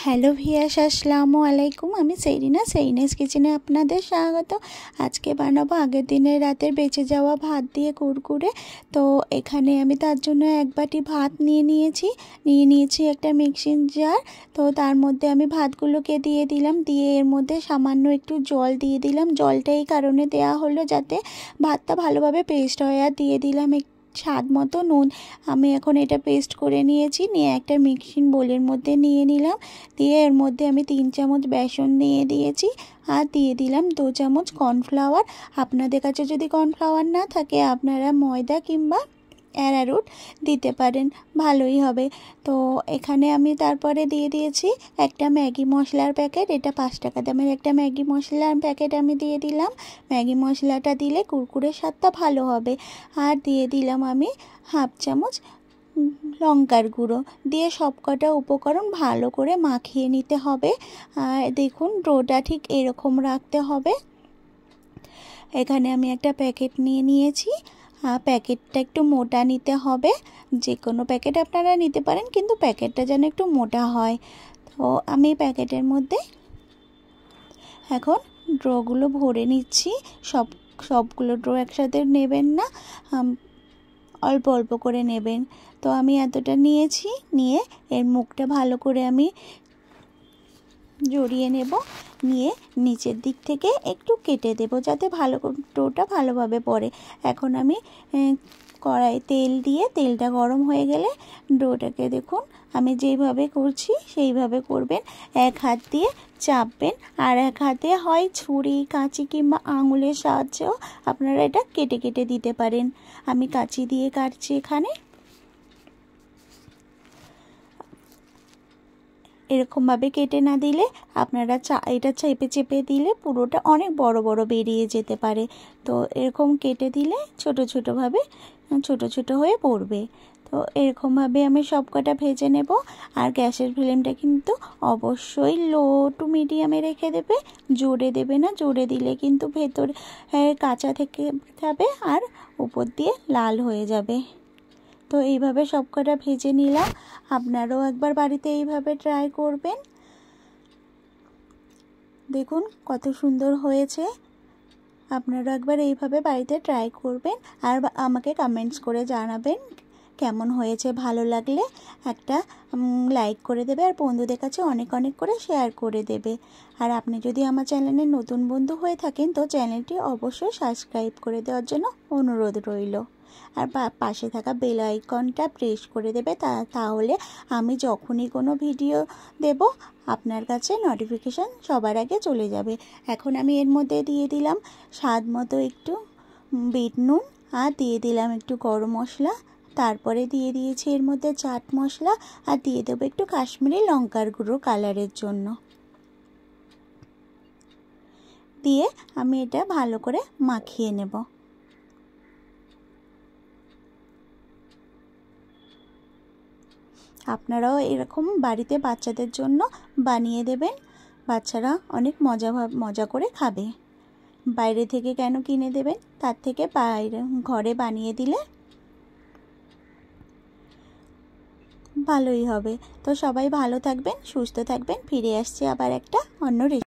Hello ভিয়াস, আসসালামু আলাইকুম। আমি সেরিনা, সেরিনাস কিচেনে আপনাদের স্বাগত। আজকে বানাবো আগের দিনের রাতের বেঁচে যাওয়া ভাত দিয়ে কুরকুরে। তো এখানে আমি তার জন্য এক বাটি ভাত নিয়ে নিয়েছি একটা মিক্সিং জার। তো তার মধ্যে আমি ভাতগুলোকে দিয়ে দিলাম, দিয়ে এর মধ্যে সামান্য একটু জল দিয়ে দিলাম। জলটা এই কারণে দেওয়া হলো যাতে ভাতটা ভালোভাবে পেস্ট হয়। আর দিয়ে দিলাম স্বাদ মতো নুন। আমি এখন এটা পেস্ট করে নিয়েছি, নিয়ে একটা মিক্সিং বোলের মধ্যে নিয়ে নিলাম। দিয়ে এর মধ্যে আমি 3 চামচ বেসন দিয়ে দিয়েছি, আর দিয়ে দিলাম 2 চামচ কর্নফ্লাওয়ার। আপনাদের কাছে যদি কর্নফ্লাওয়ার না থাকে আপনারা ময়দা কিংবা অ্যারারুট দিতে পারেন, ভালোই হবে। তো এখানে আমি তারপরে দিয়ে দিয়েছি একটা ম্যাগি মশলার প্যাকেট। এটা 5 টাকা দামের একটা ম্যাগি মশলার প্যাকেট আমি দিয়ে দিলাম। ম্যাগি মশলাটা দিলে কুরকুরের স্বাদটা ভালো হবে। আর দিয়ে দিলাম আমি হাফ চামচ লঙ্কার গুঁড়ো। দিয়ে সবকটা উপকরণ ভালো করে মাখিয়ে নিতে হবে। আর দেখুন ডোটা ঠিক এরকম রাখতে হবে। এখানে আমি একটা প্যাকেট নিয়েছি। প্যাকেটটা একটু মোটা নিতে হবে, যে কোনো প্যাকেট আপনারা নিতে পারেন, কিন্তু প্যাকেটটা যেন একটু মোটা হয়। তো আমি প্যাকেটের মধ্যে এখন ড্রগুলো ভরে নিচ্ছি। সবগুলো ড্র একসাথে নেবেন না, অল্প অল্প করে নেবেন। তো আমি এতটা নিয়েছি, নিয়ে এর মুখটা ভালো করে আমি জড়িয়ে নেব, নিয়ে নিচের দিক থেকে একটু কেটে দেব যাতে ডোটা ভালোভাবে পড়ে। এখন আমি কড়াই তেল দিয়ে, তেলটা গরম হয়ে গেলে ডোটাকে দেখুন আমি যেইভাবে করছি সেইভাবে করবেন। এক হাত দিয়ে চাপবেন, আর এক হাতে হয় ছুরি, কাঁচি কিংবা আঙুলের সাহায্যেও আপনারা এটা কেটে কেটে দিতে পারেন। আমি কাঁচি দিয়ে কাটছি এখানে। এরকমভাবে কেটে না দিলে আপনারা এটা চেপে চেপে দিলে পুরোটা অনেক বড় বড় বেরিয়ে যেতে পারে। তো এরকম কেটে দিলে ছোট ছোট হয়ে পড়বে। তো এরকমভাবে আমি সবকটা ভেজে নেব। আর গ্যাসের ফ্লেমটা কিন্তু অবশ্যই লো টু মিডিয়ামে রেখে দেবে, জোরে দেবে না। জোরে দিলে কিন্তু ভেতরে কাঁচা থেকে যাবে আর উপর দিয়ে লাল হয়ে যাবে। তো এইভাবে সবকটা ভেজে নিলাম। আপনারাও একবার বাড়িতে এইভাবে ট্রাই করবেন। দেখুন কত সুন্দর হয়েছে। আপনারা একবার এইভাবে বাড়িতে ট্রাই করবেন, আর আমাকে কমেন্টস করে জানাবেন কেমন হয়েছে। ভালো লাগলে একটা লাইক করে দেবে, আর বন্ধুদের কাছে অনেক অনেক করে শেয়ার করে দেবে। আর আপনি যদি আমার চ্যানেলে নতুন বন্ধু হয়ে থাকেন তো চ্যানেলটি অবশ্যই সাবস্ক্রাইব করে দেওয়ার জন্য অনুরোধ রইল। আর পাশে থাকা বেল আইকনটা প্রেস করে দেবে, তাহলে আমি যখনই কোনো ভিডিও দেব আপনার কাছে নোটিফিকেশান সবার আগে চলে যাবে। এখন আমি এর মধ্যে দিয়ে দিলাম স্বাদ মতো একটু বিট নুন, আর দিয়ে দিলাম একটু গরম মশলা। তারপরে দিয়ে দিয়েছি এর মধ্যে চাট মশলা, আর দিয়ে দেবো একটু কাশ্মীরি লঙ্কার গুঁড়ো কালারের জন্য। দিয়ে আমি এটা ভালো করে মাখিয়ে নেব। আপনারাও এরকম বাড়িতে বাচ্চাদের জন্য বানিয়ে দেবেন, বাচ্চারা অনেক মজা করে খাবে। বাইরে থেকে কেন কিনে দেবেন, তার থেকে ঘরে বানিয়ে দিলে ভালোই হবে। তো সবাই ভালো থাকবেন, সুস্থ থাকবেন। ফিরে আসছি আবার একটা অন্য রেসিপি।